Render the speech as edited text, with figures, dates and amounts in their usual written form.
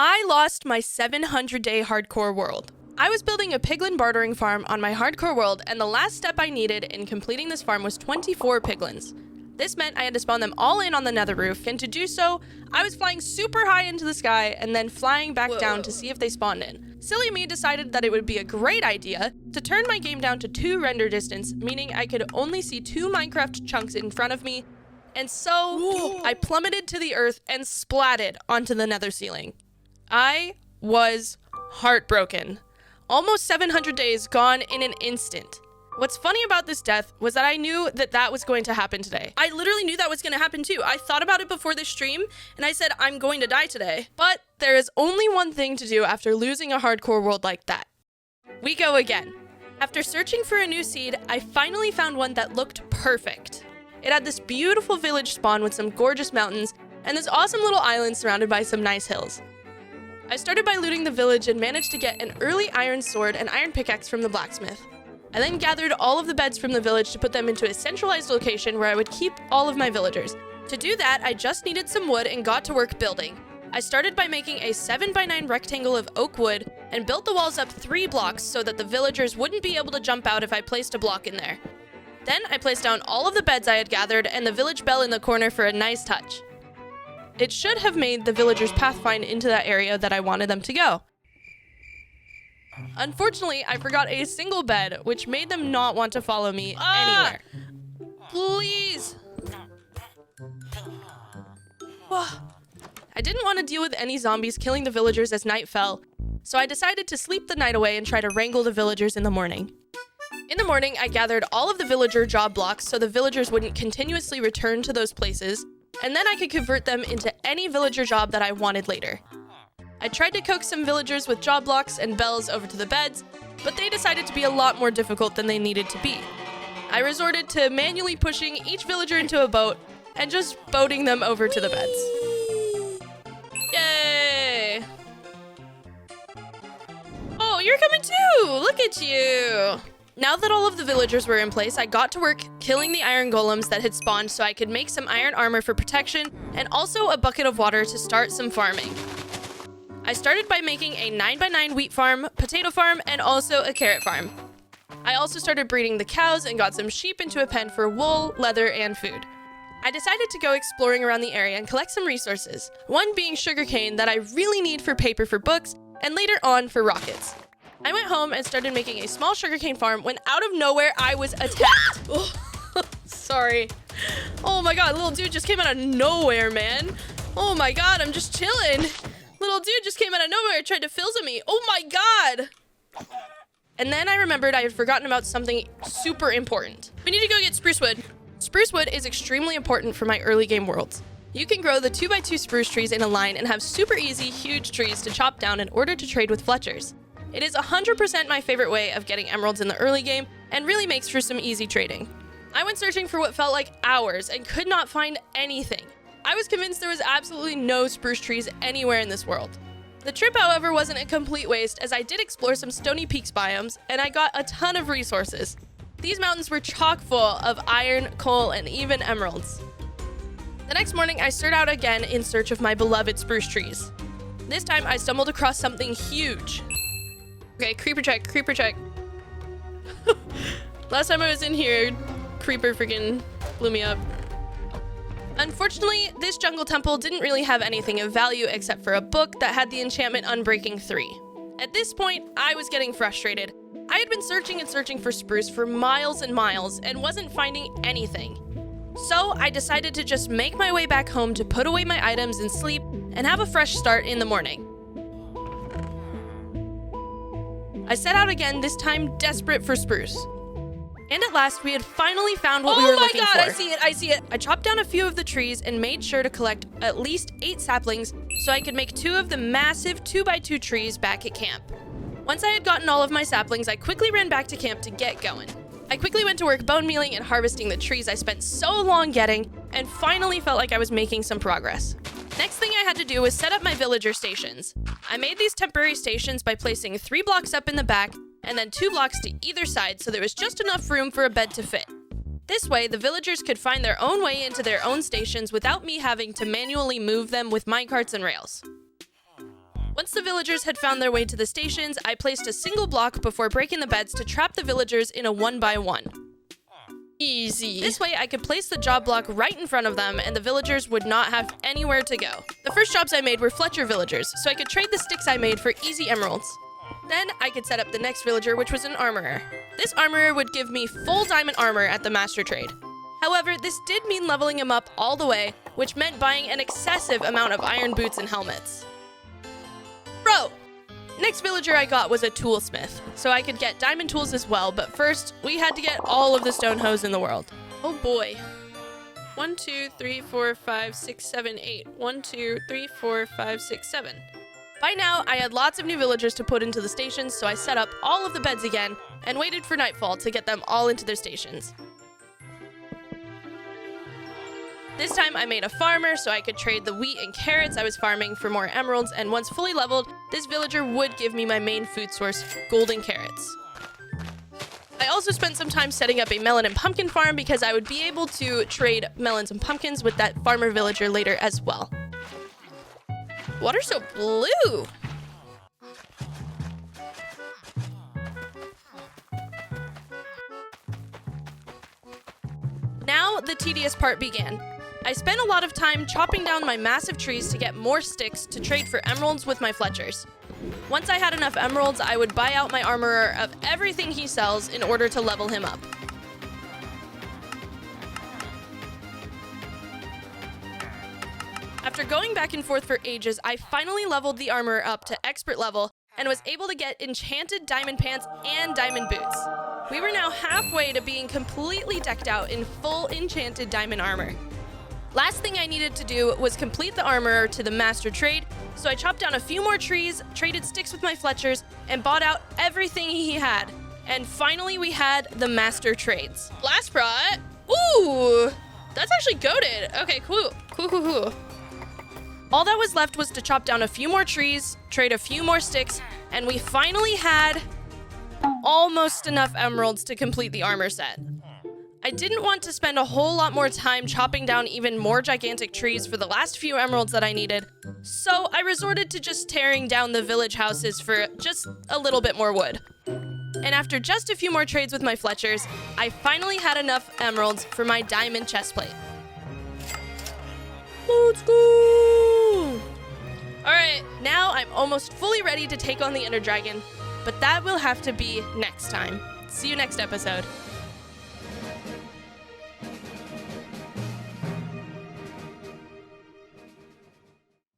I lost my 700-day hardcore world. I was building a piglin bartering farm on my hardcore world, and the last step I needed in completing this farm was 24 piglins. This meant I had to spawn them all in on the nether roof, and to do so, I was flying super high into the sky and then flying back down to see if they spawned in. Silly me decided that it would be a great idea to turn my game down to 2 render distance, meaning I could only see 2 Minecraft chunks in front of me, and so I plummeted to the earth and splatted onto the nether ceiling. I was heartbroken. Almost 700 days gone in an instant. What's funny about this death was that I knew that that was going to happen today. I literally knew that was going to happen too. I thought about it before this stream and I said, I'm going to die today. But there is only one thing to do after losing a hardcore world like that. We go again. After searching for a new seed, I finally found one that looked perfect. It had this beautiful village spawn with some gorgeous mountains and this awesome little island surrounded by some nice hills. I started by looting the village and managed to get an early iron sword and iron pickaxe from the blacksmith. I then gathered all of the beds from the village to put them into a centralized location where I would keep all of my villagers. To do that, I just needed some wood and got to work building. I started by making a 7x9 rectangle of oak wood and built the walls up 3 blocks so that the villagers wouldn't be able to jump out if I placed a block in there. Then I placed down all of the beds I had gathered and the village bell in the corner for a nice touch. It should have made the villagers pathfind into that area that I wanted them to go. Unfortunately, I forgot a single bed, which made them not want to follow me anywhere. Please! I didn't want to deal with any zombies killing the villagers as night fell, so I decided to sleep the night away and try to wrangle the villagers in the morning. In the morning, I gathered all of the villager job blocks so the villagers wouldn't continuously return to those places, and then I could convert them into any villager job that I wanted later. I tried to coax some villagers with job blocks and bells over to the beds, but they decided to be a lot more difficult than they needed to be. I resorted to manually pushing each villager into a boat and just boating them over to the beds. Yay! Oh, you're coming too! Look at you! Now that all of the villagers were in place, I got to work killing the iron golems that had spawned so I could make some iron armor for protection and also a bucket of water to start some farming. I started by making a 9x9 wheat farm, potato farm, and also a carrot farm. I also started breeding the cows and got some sheep into a pen for wool, leather, and food. I decided to go exploring around the area and collect some resources, one being sugarcane that I really need for paper for books, and later on for rockets. I went home and started making a small sugarcane farm when out of nowhere I was attacked. Oh, sorry. Oh my god, little dude just came out of nowhere, man. Oh my god, I'm just chilling. Little dude just came out of nowhere and tried to filza me. Oh my god. And then I remembered I had forgotten about something super important. We need to go get spruce wood. Spruce wood is extremely important for my early game worlds. You can grow the 2x2 spruce trees in a line and have super easy, huge trees to chop down in order to trade with Fletchers. It is 100% my favorite way of getting emeralds in the early game and really makes for some easy trading. I went searching for what felt like hours and could not find anything. I was convinced there was absolutely no spruce trees anywhere in this world. The trip, however, wasn't a complete waste as I did explore some Stony Peaks biomes and I got a ton of resources. These mountains were chock full of iron, coal, and even emeralds. The next morning, I set out again in search of my beloved spruce trees. This time, I stumbled across something huge. Okay, creeper check, creeper check. Last time I was in here, creeper freaking blew me up. Unfortunately, this jungle temple didn't really have anything of value except for a book that had the enchantment Unbreaking 3. At this point, I was getting frustrated. I had been searching and searching for spruce for miles and miles and wasn't finding anything. So I decided to just make my way back home to put away my items and sleep and have a fresh start in the morning. I set out again, this time desperate for spruce. And at last, we had finally found what we were looking for. Oh my god, I see it, I see it. I chopped down a few of the trees and made sure to collect at least 8 saplings so I could make 2 of the massive 2x2 trees back at camp. Once I had gotten all of my saplings, I quickly ran back to camp to get going. I quickly went to work bone mealing and harvesting the trees I spent so long getting, and finally felt like I was making some progress. Next thing I had to do was set up my villager stations. I made these temporary stations by placing 3 blocks up in the back, and then 2 blocks to either side so there was just enough room for a bed to fit. This way, the villagers could find their own way into their own stations without me having to manually move them with minecarts and rails. Once the villagers had found their way to the stations, I placed a single block before breaking the beds to trap the villagers in a 1x1. Easy. This way I could place the job block right in front of them and the villagers would not have anywhere to go. The first jobs I made were Fletcher villagers, so I could trade the sticks I made for easy emeralds. Then I could set up the next villager, which was an armorer. This armorer would give me full diamond armor at the master trade. However, this did mean leveling him up all the way, which meant buying an excessive amount of iron boots and helmets. Bro! Next villager I got was a toolsmith, so I could get diamond tools as well, but first, we had to get all of the stone hoes in the world. Oh boy. 1, 2, 3, 4, 5, 6, 7, 8. 1, 2, 3, 4, 5, 6, 7. By now, I had lots of new villagers to put into the stations, so I set up all of the beds again and waited for nightfall to get them all into their stations. This time I made a farmer so I could trade the wheat and carrots I was farming for more emeralds, and once fully leveled, this villager would give me my main food source, golden carrots. I also spent some time setting up a melon and pumpkin farm because I would be able to trade melons and pumpkins with that farmer villager later as well. Water's so blue! Now the tedious part began. I spent a lot of time chopping down my massive trees to get more sticks to trade for emeralds with my Fletchers. Once I had enough emeralds, I would buy out my armorer of everything he sells in order to level him up. After going back and forth for ages, I finally leveled the armorer up to expert level and was able to get enchanted diamond pants and diamond boots. We were now halfway to being completely decked out in full enchanted diamond armor. Last thing I needed to do was complete the armorer to the master trade, so I chopped down a few more trees, traded sticks with my Fletchers, and bought out everything he had. And finally we had the master trades. Blast prot? Ooh! That's actually goated. Okay, cool. Cool. All that was left was to chop down a few more trees, trade a few more sticks, and we finally had almost enough emeralds to complete the armor set. I didn't want to spend a whole lot more time chopping down even more gigantic trees for the last few emeralds that I needed, so I resorted to just tearing down the village houses for just a little bit more wood. And after just a few more trades with my Fletchers, I finally had enough emeralds for my diamond chestplate. Let's go! Alright, now I'm almost fully ready to take on the Ender Dragon, but that will have to be next time. See you next episode.